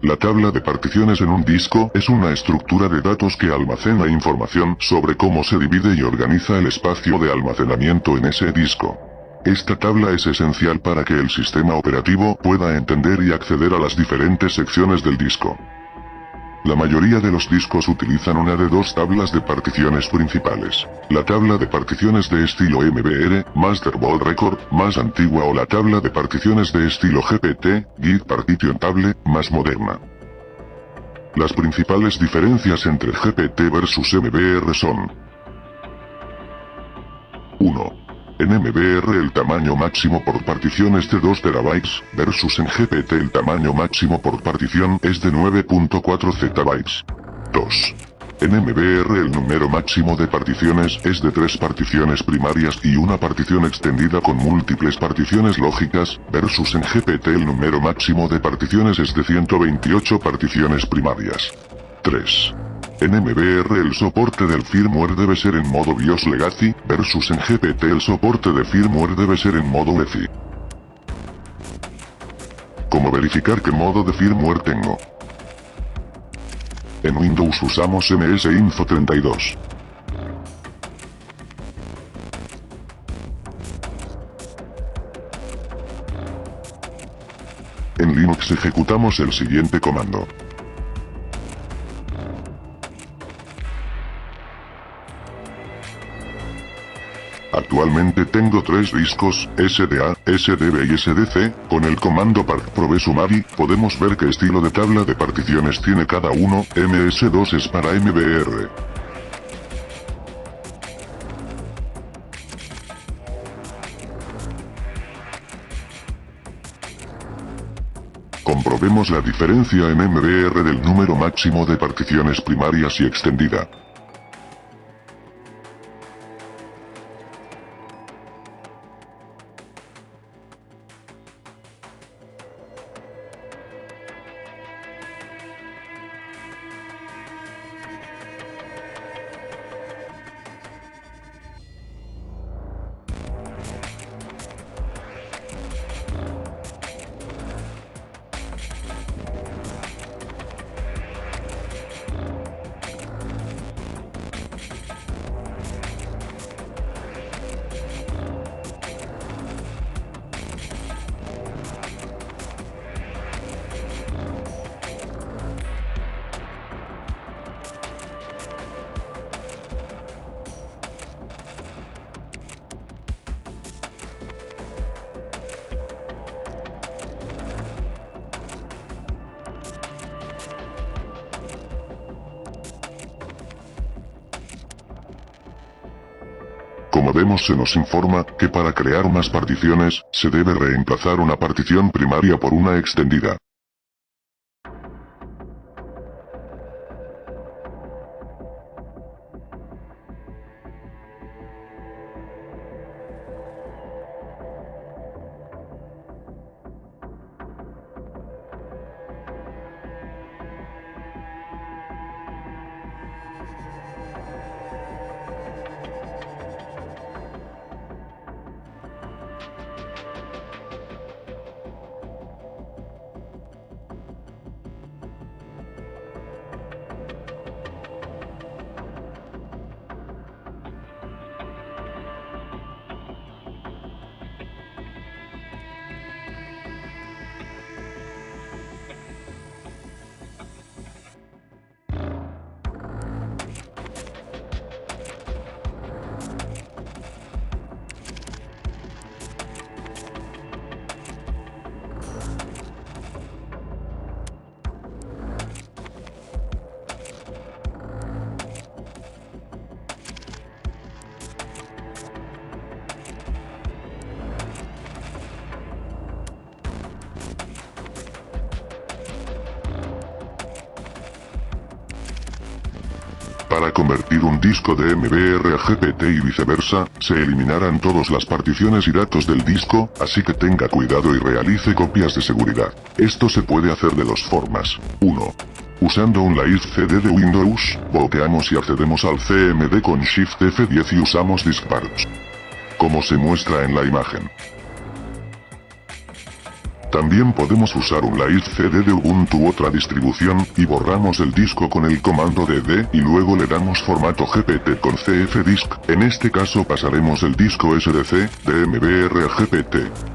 La tabla de particiones en un disco es una estructura de datos que almacena información sobre cómo se divide y organiza el espacio de almacenamiento en ese disco. Esta tabla es esencial para que el sistema operativo pueda entender y acceder a las diferentes secciones del disco. La mayoría de los discos utilizan una de dos tablas de particiones principales. La tabla de particiones de estilo MBR, Master Board Record, más antigua, o la tabla de particiones de estilo GPT, Git Partition Table, más moderna. Las principales diferencias entre GPT versus MBR son: 1. En MBR el tamaño máximo por partición es de 2 TB, versus en GPT el tamaño máximo por partición es de 9.4 ZB. 2. En MBR el número máximo de particiones es de 3 particiones primarias y una partición extendida con múltiples particiones lógicas, versus en GPT el número máximo de particiones es de 128 particiones primarias. 3. En MBR el soporte del firmware debe ser en modo BIOS Legacy, versus en GPT el soporte de firmware debe ser en modo UEFI. ¿Cómo verificar qué modo de firmware tengo? En Windows usamos MS-Info32. En Linux ejecutamos el siguiente comando. Actualmente tengo 3 discos, SDA, SDB y SDC. Con el comando park-probe-summary, podemos ver qué estilo de tabla de particiones tiene cada uno. MS2 es para MBR. Comprobemos la diferencia en MBR del número máximo de particiones primarias y extendida. Como vemos, se nos informa que para crear más particiones, se debe reemplazar una partición primaria por una extendida. Para convertir un disco de MBR a GPT y viceversa, se eliminarán todas las particiones y datos del disco, así que tenga cuidado y realice copias de seguridad. Esto se puede hacer de dos formas. 1. Usando un Live CD de Windows, bloqueamos y accedemos al CMD con Shift F10 y usamos Diskparts, como se muestra en la imagen. También podemos usar un live CD de Ubuntu u otra distribución, y borramos el disco con el comando dd, y luego le damos formato GPT con cfdisk, en este caso pasaremos el disco SDC, de MBR a GPT.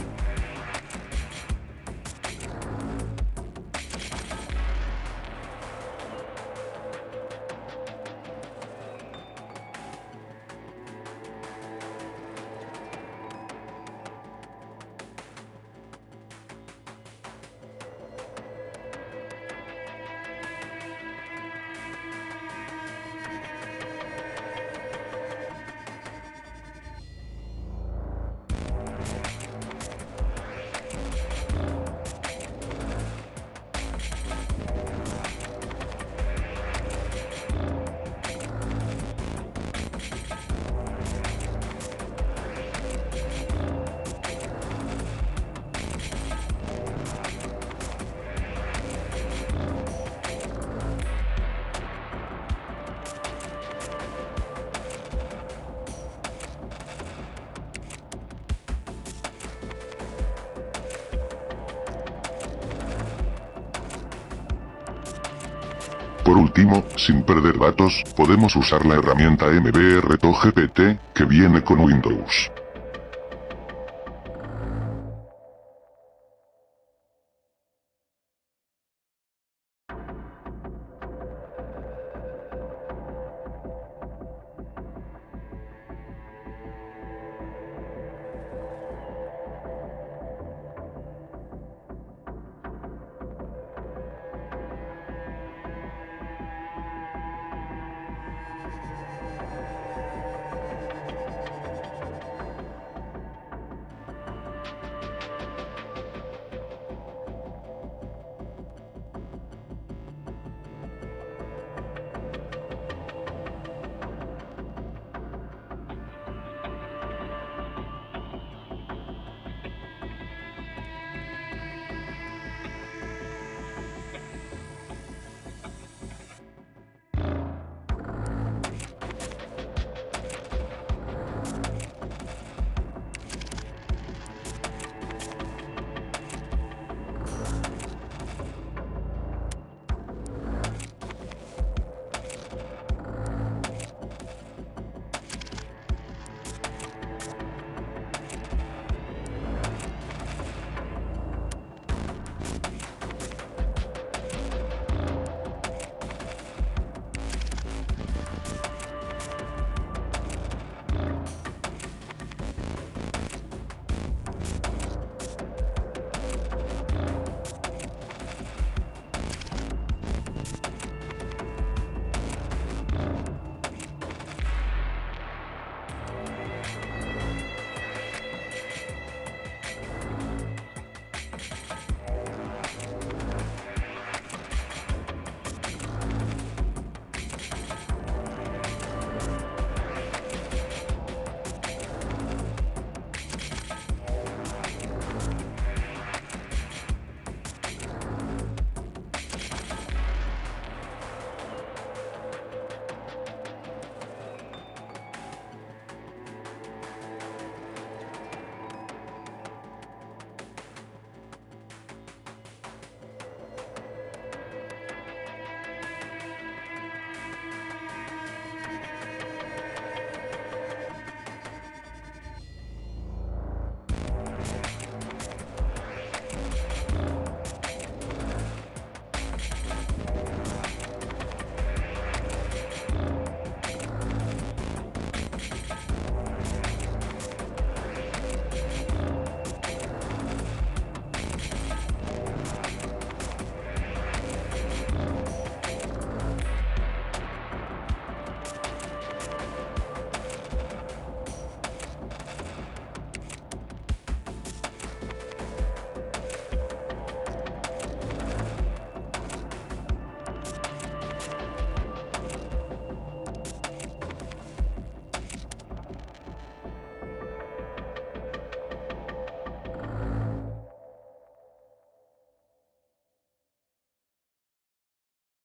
Por último, sin perder datos, podemos usar la herramienta MBR to GPT, que viene con Windows.